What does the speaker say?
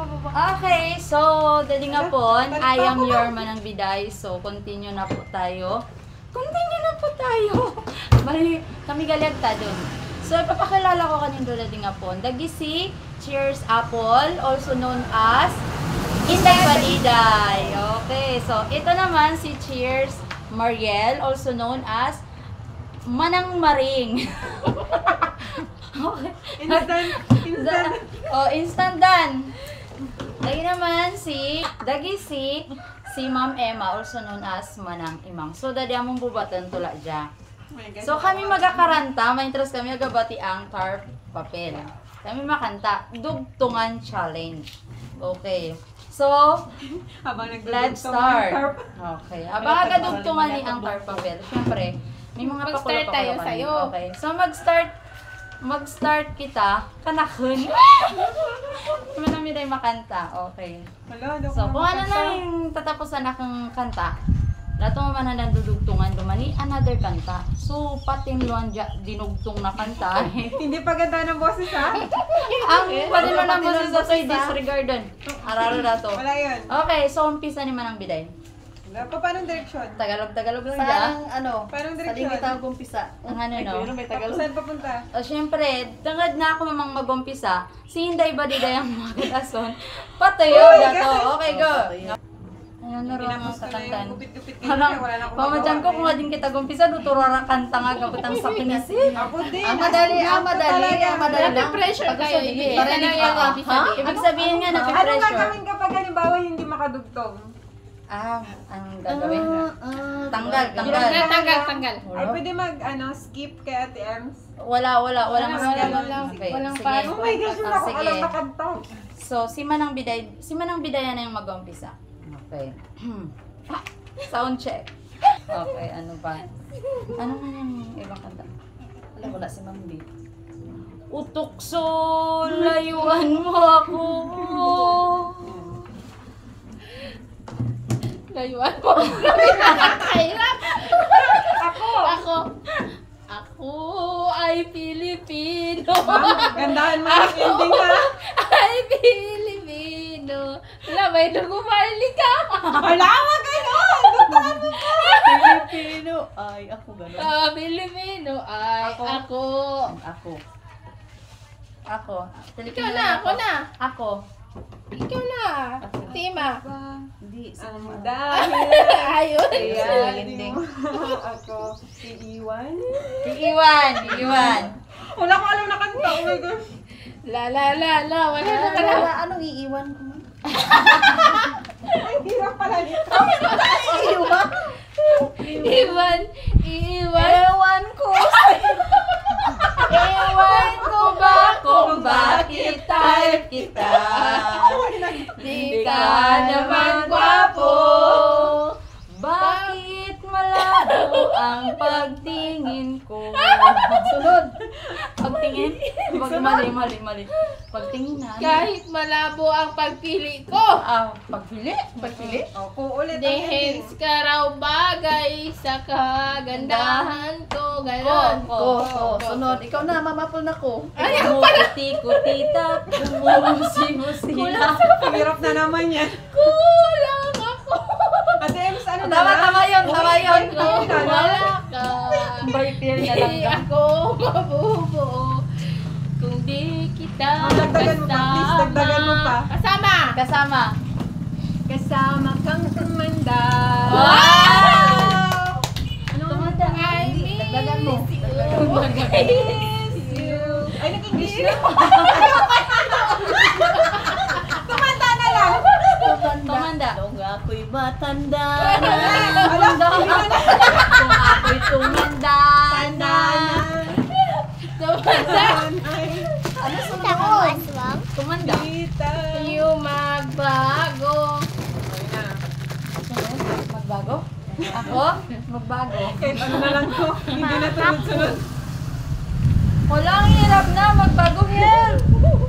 Okay, so, dali nga po, I am your Manang Biday. So, continue na po tayo. Bali, kami galigta dun. So, ipapakilala ko kanino dali nga po. Dagisi, Cheers Apple, also known as Inday Baliday. Okay, so, ito naman si Cheers Mariel, also known as Manang Maring. Okay. Instant dan. Lagi naman si Ma'am Emma, also known as Manang Imang. So, dadi among bubatan tula dya. So, kami magakaranta, may interest kami agabati ang tarp papel. Kami makanta, Dugtungan Challenge. Okay. So, let's start. Okay. Abang agadugtungan ni ang tarp papel. Siyempre, may mga mag-start tayo sa'yo. Okay. So, mag-start kita, kanakun. Manami tayo makanta. Okay. So, kung ano na yung tatapusan akong kanta, lato mo man na dudugtungan dumani, another kanta. So, pating luan dinugtong na kanta. Hindi pa ganda ng boses, ha? Ang pating luan ng boses sa disregardon. Araro na to. Wala yun. Okay, so umpisa ni Manang Biday. Paano direksyon? Tagalog lang dyan. Saan ano? Paano Sa direksyon? limit ang gumpisa. Ang ano no? Saan papunta? O syempre, tangad na ako mamang mag-umpisa, si Inday Baliday ang magadason. Patayo na to. Okay, go. Ano na rin ang kakantan? Gupit-gupit Pamadyan ko kung nga din kita gumpisa, duturara kanta nga kaputang sa kinisi. Ako din. Ang madali lang. Pressure kayo. Ibig sabihin nga na Ano pressure. gagawin kapag halimbawa hindi makadugtong? Ang gagawin na. Tanggal. Ay, pwede skip kay Ate Ems? Walang Walang Okay, sige. part. Oh my gosh, wala ko Sige. alam na kanta. So, si Manang Biday na yung mag-umpisa. Okay. Sound check. Okay, ano ba? Ano nga yung ibang kanta? Alam, wala si Ma'am B. Utukso, layuan mo ako. Layuan mo. Kahirap. Ako ay Pilipino. Gandahan mo ang ending, ha? Ay Pilipino. Wala, may nagumali ka. Wala, wag gano'n! Dugtungan mo ka! Pilipino. Ay, ako gano'n. Pilipino ay ako. Ako. Ikaw na, ako na. Ako. Ikaw na. Tima. Hindi. Ang dahil. Ayun. Kaya, ending. Ako, si Iwan. Iwan. Wala ko alam na kanta. Oh my gosh. La. Wala na pala. Anong iiwan ko? Ay, hirap pala nito. Iwan. Ewan ko. Ewan ko ba kung bakit type kita? Di ka naman gwapo. Bakit malabo ang pagtingin ko? Sunod. Pagtingin? Mali. Pagtingin na. kahit malabo ang pagpili ko. Pagpili? Ako ulit ang Dehens ending. ka raw bagay sa kagandahan ko. Ganon. Sunod. Ikaw na, mamapol na ko. Ay, ako pala. Kuti-kutita, bumumusing-musila. Hirap na naman yan. Kulang ako. Ate Ems, ano na lang? Tama yun. Wala ka. Barkil na lang. Di ako mabubuo kung di kita Dagdagan mo pa, please. Dagdagan mo pa. Kasama. Kasama kang tumanda. Wow! Ano? I Dagdagan mo. Miss you. Ay, nag-English na? Tumanda na lang. Tumanda. Nung ako'y matanda na. Kung ako'y tumanda na. Ano Tumanda. Yung magbago. Magbago? Ako? Magbago. Kahit ano na lang ko. Hindi na sunod-sunod. Wala, ang hirap na. Magbago, help!